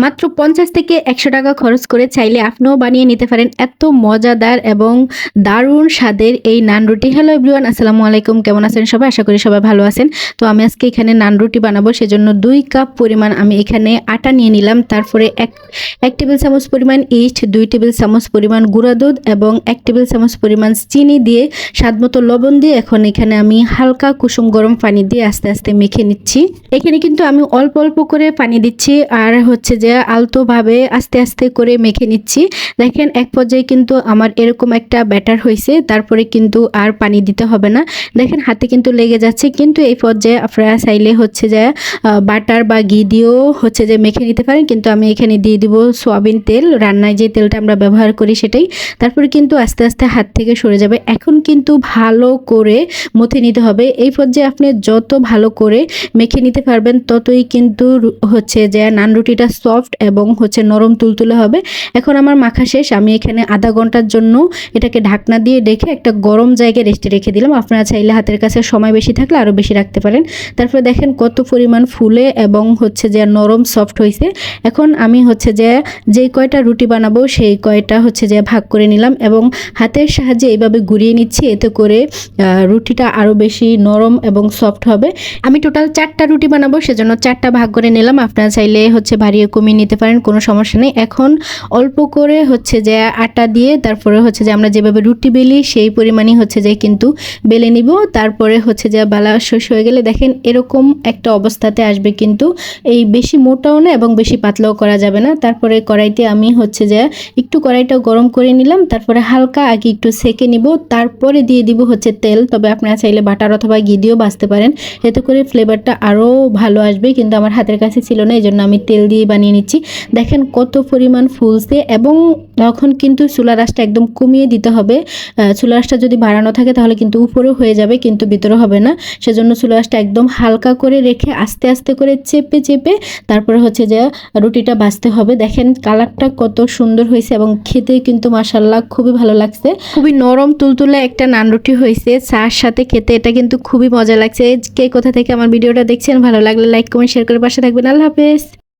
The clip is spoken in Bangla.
মাত্র ৫০ থেকে ১০০ টাকা খরচ করে চাইলে আপনিও বানিয়ে নিতে পারেন এত মজাদার এবং দারুণ স্বাদের এই নান রুটি। হ্যালো এভরিওয়ান, আসসালামু আলাইকুম। কেমন আছেন সবাই? আশা করি সবাই ভালো আছেন। তো আমি আজকে এখানে নান রুটি বানাবো, সেজন্য ২ কাপ পরিমাণ আমি এখানে আটা নিয়ে নিলাম। তারপরে ১ টেবিল চামচ পরিমাণ ইস্ট, ২ টেবিল চামচ পরিমাণ গুঁড়া দুধ এবং ১ টেবিল চামচ পরিমাণ চিনি দিয়ে স্বাদমতো লবণ দিয়ে এখন এখানে আমি হালকা কুসুম গরম পানি দিয়ে আস্তে আস্তে মেখে নিচ্ছি। এখানে কিন্তু আমি অল্প অল্প করে পানি দিচ্ছি আর হচ্ছে যে আলতোভাবে আস্তে আস্তে করে মেখে নিচ্ছি। দেখেন এক পর্যায়ে কিন্তু আমার এরকম একটা ব্যাটার হয়েছে, তারপরে কিন্তু আর পানি দিতে হবে না। দেখেন হাতে কিন্তু লেগে যাচ্ছে, কিন্তু এই পর্যায়ে আপনারা চাইলে হচ্ছে যে বাটার বা ঘি দিয়েও হচ্ছে যে মেখে নিতে পারেন, কিন্তু আমি এখানে দিয়ে দিব সয়াবিন তেল, রান্নায় যে তেলটা আমরা ব্যবহার করি সেটাই। তারপরে কিন্তু আস্তে আস্তে হাত থেকে সরে যাবে। এখন কিন্তু ভালো করে মথে নিতে হবে। এই পর্যায়ে আপনি যত ভালো করে মেখে নিতে পারবেন ততই কিন্তু হচ্ছে যে নান রুটিটা সফট এবং হচ্ছে নরম তুলতুলে হবে। এখন আমার মাখা শেষ। আমি এখানে আধা ঘন্টার জন্য এটাকে ঢাকনা দিয়ে রেখে একটা গরম জায়গায় রেস্টে রেখে দিলাম। আপনারা চাইলে হাতের কাছে সময় বেশি থাকলে আরও বেশি রাখতে পারেন। তারপরে দেখেন কত পরিমাণ ফুলে এবং হচ্ছে যে নরম সফট হয়েছে। এখন আমি হচ্ছে যে যেই কয়টা রুটি বানাবো সেই কয়টা হচ্ছে যে ভাগ করে নিলাম এবং হাতের সাহায্যে এইভাবে ঘুরিয়ে নিচ্ছি, এতে করে রুটিটা আরও বেশি নরম এবং সফট হবে। আমি টোটাল 4টা রুটি বানাবো, সেজন্য 4টা ভাগ করে নিলাম। আপনারা চাইলে হচ্ছে বাড়িয়ে কমিয়ে নিতে পারেন, কোনো সমস্যা নেই। এখন অল্প করে হচ্ছে যে আটা দিয়ে তারপরে হচ্ছে যে আমরা যেভাবে রুটি বেলি সেই পরিমাণই হচ্ছে যে কিন্তু বেলে নিব। তারপরে হচ্ছে যে বেলা শেষ হয়ে গেলে দেখেন এরকম একটা অবস্থাতে আসবে, কিন্তু এই বেশি মোটাও না এবং বেশি পাতলাও করা যাবে না। তারপরে কড়াইতে আমি হচ্ছে যে একটু কড়াইটা গরম করে নিলাম, তারপরে হালকা আগে একটু সেকে নিব, তারপরে দিয়ে দিব হচ্ছে তেল। তবে আপনারা চাইলে বাটার অথবা ঘি দিয়েও ভাজতে পারেন, এতে করে ফ্লেভারটা আরও ভালো আসবে, কিন্তু আমার হাতের কাছে ছিল না, এই জন্য আমি তেল দিয়ে বানিয়ে নিচ্ছি। দেখেন কত পরিমাণ ফুলছে এবং তখন কিন্তু চুলার আঁচটা একদম কমিয়ে দিতে হবে। চুলার আঁচটা যদি বাড়ানো থাকে তাহলে কিন্তু উপরেও হয়ে যাবে কিন্তু ভিতরে হবে না, সেজন্য চুলার আঁচটা একদম হালকা করে রেখে আস্তে আস্তে করে চেপে চেপে তারপরে হচ্ছে যে রুটিটা ভাজতে হবে। দেখেন কালারটা কত সুন্দর হয়েছে এবং খেতে কিন্তু মাশাআল্লাহ খুবই ভালো লাগছে। খুবই নরম তুলতুলে একটা নান রুটি হয়েছে, চার সাথে খেতে এটা কিন্তু খুবই মজা লাগছে। কে কোথা থেকে আমার ভিডিওটা দেখছেন, ভালো লাগলে লাইক কমেন্ট শেয়ার করে পাশে থাকবেন। আল্লাহ হাফেজ।